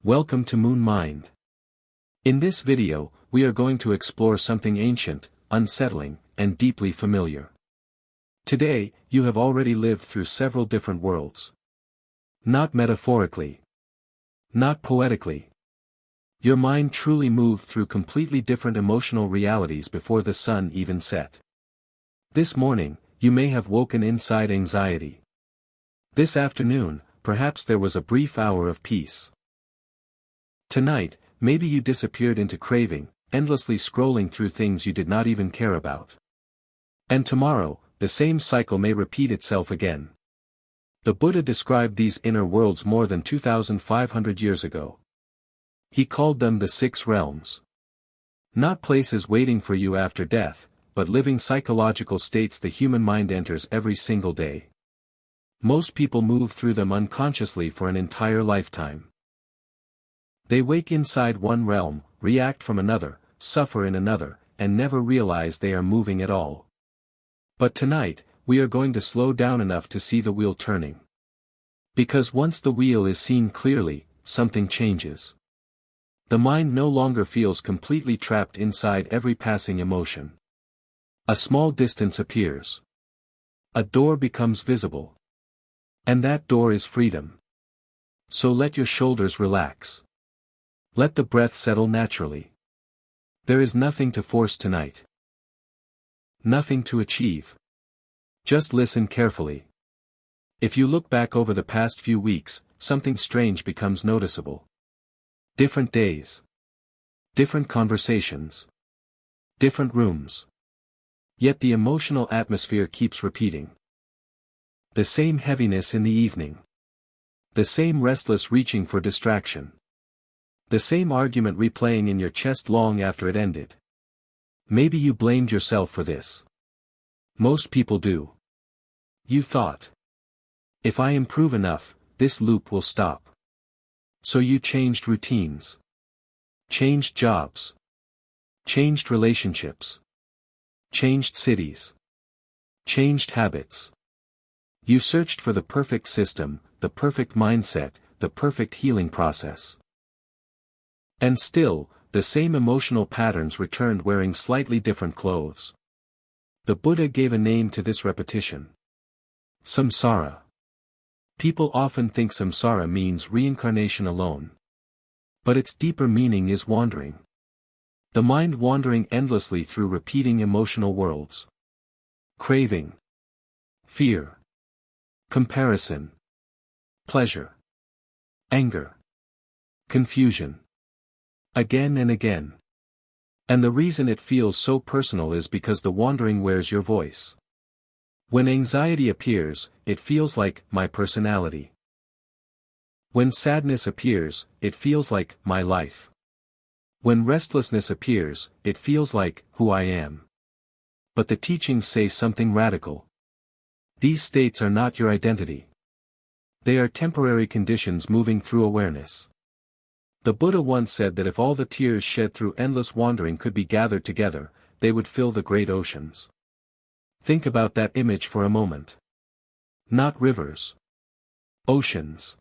Welcome to Moon Mind. In this video, we are going to explore something ancient, unsettling, and deeply familiar. Today, you have already lived through several different worlds. Not metaphorically. Not poetically. Your mind truly moved through completely different emotional realities before the sun even set. This morning, you may have woken inside anxiety. This afternoon, perhaps there was a brief hour of peace. Tonight, maybe you disappeared into craving, endlessly scrolling through things you did not even care about. And tomorrow, the same cycle may repeat itself again. The Buddha described these inner worlds more than 2,500 years ago. He called them the six realms. Not places waiting for you after death, but living psychological states the human mind enters every single day. Most people move through them unconsciously for an entire lifetime. They wake inside one realm, react from another, suffer in another, and never realize they are moving at all. But tonight, we are going to slow down enough to see the wheel turning. Because once the wheel is seen clearly, something changes. The mind no longer feels completely trapped inside every passing emotion. A small distance appears. A door becomes visible. And that door is freedom. So let your shoulders relax. Let the breath settle naturally. There is nothing to force tonight. Nothing to achieve. Just listen carefully. If you look back over the past few weeks, something strange becomes noticeable. Different days. Different conversations. Different rooms. Yet the emotional atmosphere keeps repeating. The same heaviness in the evening. The same restless reaching for distraction. The same argument replaying in your chest long after it ended. Maybe you blamed yourself for this. Most people do. You thought, if I improve enough, this loop will stop. So you changed routines. Changed jobs. Changed relationships. Changed cities. Changed habits. You searched for the perfect system, the perfect mindset, the perfect healing process. And still, the same emotional patterns returned wearing slightly different clothes. The Buddha gave a name to this repetition. Samsara. People often think samsara means reincarnation alone. But its deeper meaning is wandering. The mind wandering endlessly through repeating emotional worlds. Craving. Fear. Comparison. Pleasure. Anger. Confusion. Again and again. And the reason it feels so personal is because the wandering wears your voice. When anxiety appears, it feels like my personality. When sadness appears, it feels like my life. When restlessness appears, it feels like who I am. But the teachings say something radical. These states are not your identity. They are temporary conditions moving through awareness. The Buddha once said that if all the tears shed through endless wandering could be gathered together, they would fill the great oceans. Think about that image for a moment. Not rivers. Oceans.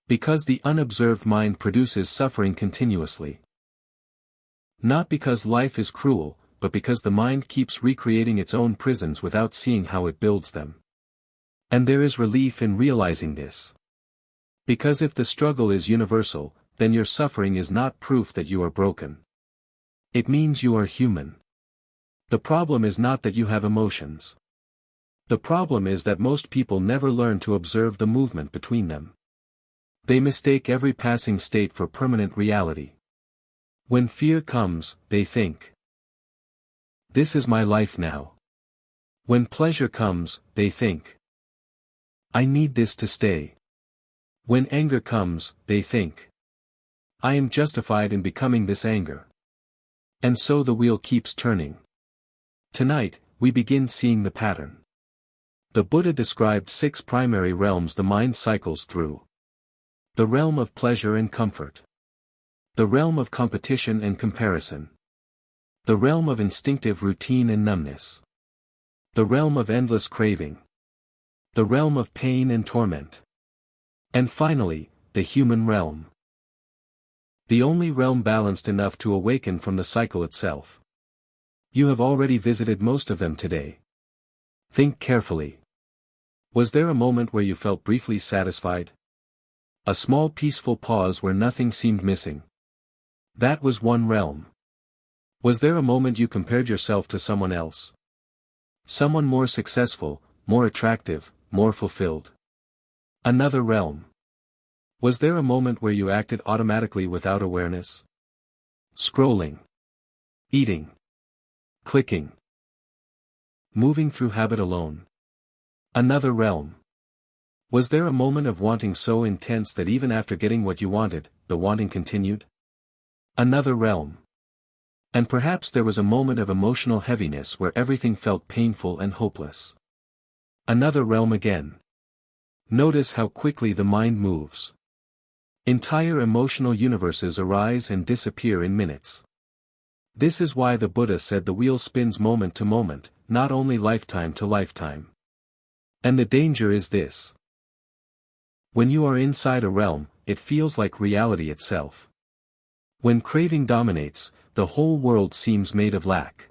Because the unobserved mind produces suffering continuously. Not because life is cruel, but because the mind keeps recreating its own prisons without seeing how it builds them. And there is relief in realizing this. Because if the struggle is universal, then your suffering is not proof that you are broken. It means you are human. The problem is not that you have emotions. The problem is that most people never learn to observe the movement between them. They mistake every passing state for permanent reality. When fear comes, they think, this is my life now. When pleasure comes, they think, I need this to stay. When anger comes, they think, I am justified in becoming this anger. And so the wheel keeps turning. Tonight, we begin seeing the pattern. The Buddha described 6 primary realms the mind cycles through. The realm of pleasure and comfort. The realm of competition and comparison. The realm of instinctive routine and numbness. The realm of endless craving. The realm of pain and torment. And finally, the human realm. The only realm balanced enough to awaken from the cycle itself. You have already visited most of them today. Think carefully. Was there a moment where you felt briefly satisfied? A small peaceful pause where nothing seemed missing. That was one realm. Was there a moment you compared yourself to someone else? Someone more successful, more attractive, more fulfilled. Another realm. Was there a moment where you acted automatically without awareness? Scrolling. Eating. Clicking. Moving through habit alone. Another realm. Was there a moment of wanting so intense that even after getting what you wanted, the wanting continued? Another realm. And perhaps there was a moment of emotional heaviness where everything felt painful and hopeless. Another realm again. Notice how quickly the mind moves. Entire emotional universes arise and disappear in minutes. This is why the Buddha said the wheel spins moment to moment, not only lifetime to lifetime. And the danger is this. When you are inside a realm, it feels like reality itself. When craving dominates, the whole world seems made of lack.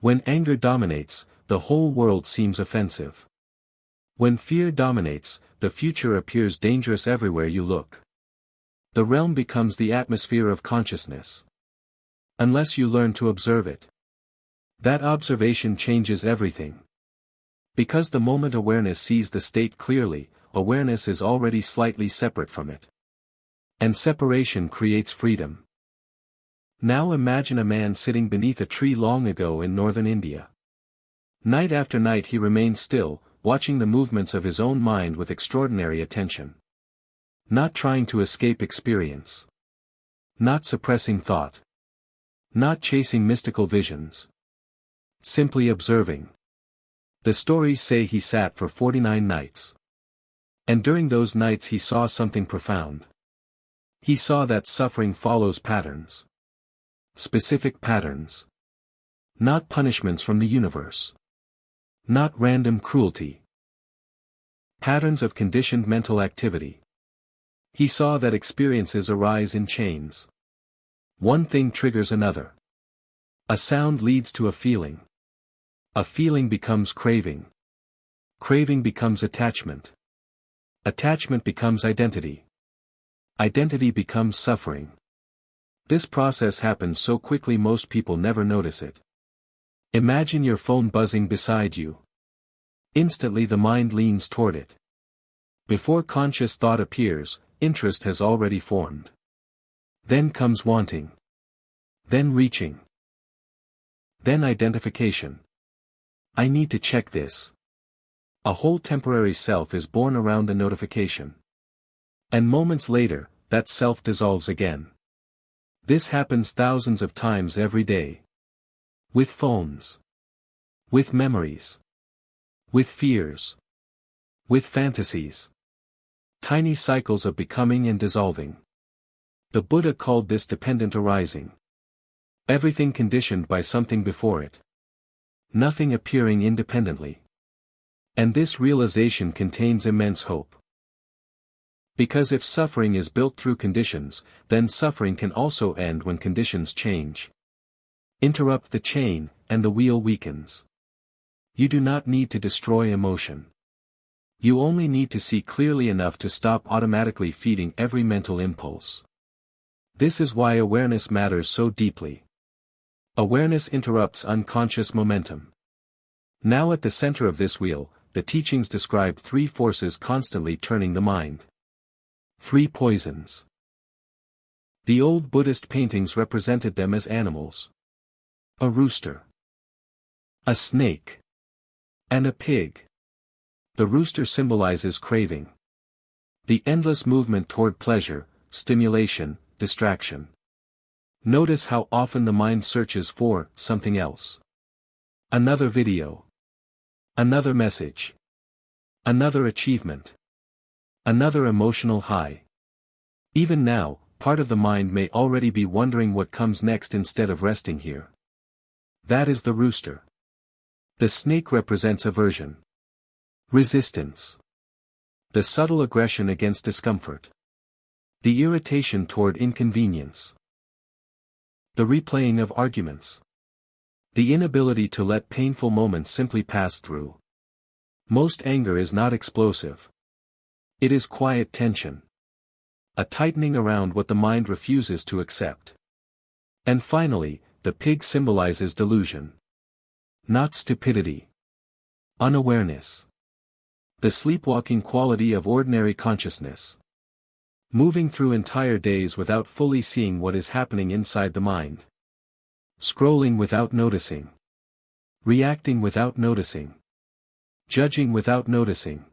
When anger dominates, the whole world seems offensive. When fear dominates, the future appears dangerous everywhere you look. The realm becomes the atmosphere of consciousness. Unless you learn to observe it. That observation changes everything. Because the moment awareness sees the state clearly, awareness is already slightly separate from it. And separation creates freedom. Now imagine a man sitting beneath a tree long ago in northern India. Night after night he remains still, watching the movements of his own mind with extraordinary attention. Not trying to escape experience. Not suppressing thought. Not chasing mystical visions. Simply observing. The stories say he sat for 49 nights. And during those nights he saw something profound. He saw that suffering follows patterns. Specific patterns. Not punishments from the universe. Not random cruelty. Patterns of conditioned mental activity. He saw that experiences arise in chains. One thing triggers another. A sound leads to a feeling. A feeling becomes craving. Craving becomes attachment. Attachment becomes identity. Identity becomes suffering. This process happens so quickly most people never notice it. Imagine your phone buzzing beside you. Instantly the mind leans toward it. Before conscious thought appears, interest has already formed. Then comes wanting. Then reaching. Then identification. I need to check this. A whole temporary self is born around the notification. And moments later, that self dissolves again. This happens thousands of times every day. With phones. With memories. With fears. With fantasies. Tiny cycles of becoming and dissolving. The Buddha called this dependent arising. Everything conditioned by something before it. Nothing appearing independently. And this realization contains immense hope. Because if suffering is built through conditions, then suffering can also end when conditions change. Interrupt the chain, and the wheel weakens. You do not need to destroy emotion. You only need to see clearly enough to stop automatically feeding every mental impulse. This is why awareness matters so deeply. Awareness interrupts unconscious momentum. Now at the center of this wheel, the teachings describe three forces constantly turning the mind. Three poisons. The old Buddhist paintings represented them as animals. A rooster. A snake. And a pig. The rooster symbolizes craving. The endless movement toward pleasure, stimulation, distraction. Notice how often the mind searches for something else. Another video. Another message. Another achievement. Another emotional high. Even now, part of the mind may already be wondering what comes next instead of resting here. That is the rooster. The snake represents aversion. Resistance. The subtle aggression against discomfort. The irritation toward inconvenience. The replaying of arguments. The inability to let painful moments simply pass through. Most anger is not explosive. It is quiet tension. A tightening around what the mind refuses to accept. And finally, the pig symbolizes delusion. Not stupidity. Unawareness. The sleepwalking quality of ordinary consciousness. Moving through entire days without fully seeing what is happening inside the mind. Scrolling without noticing. Reacting without noticing. Judging without noticing.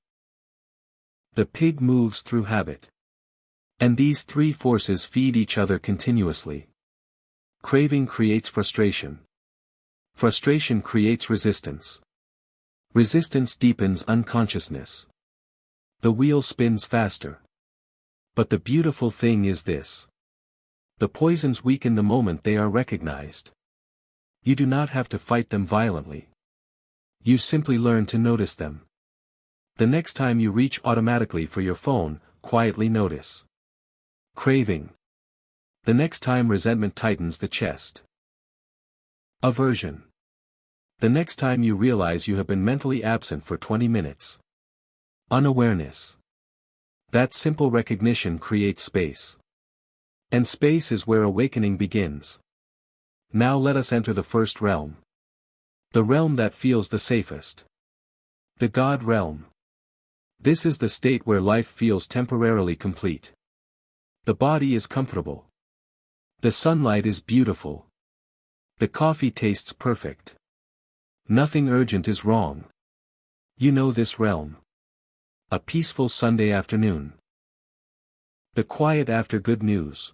The pig moves through habit. And these three forces feed each other continuously. Craving creates frustration. Frustration creates resistance. Resistance deepens unconsciousness. The wheel spins faster. But the beautiful thing is this. The poisons weaken the moment they are recognized. You do not have to fight them violently. You simply learn to notice them. The next time you reach automatically for your phone, quietly notice. Craving. The next time resentment tightens the chest. Aversion. The next time you realize you have been mentally absent for 20 minutes. Unawareness. That simple recognition creates space. And space is where awakening begins. Now let us enter the first realm. The realm that feels the safest. The God realm. This is the state where life feels temporarily complete. The body is comfortable. The sunlight is beautiful. The coffee tastes perfect. Nothing urgent is wrong. You know this realm. A peaceful Sunday afternoon. The quiet after good news.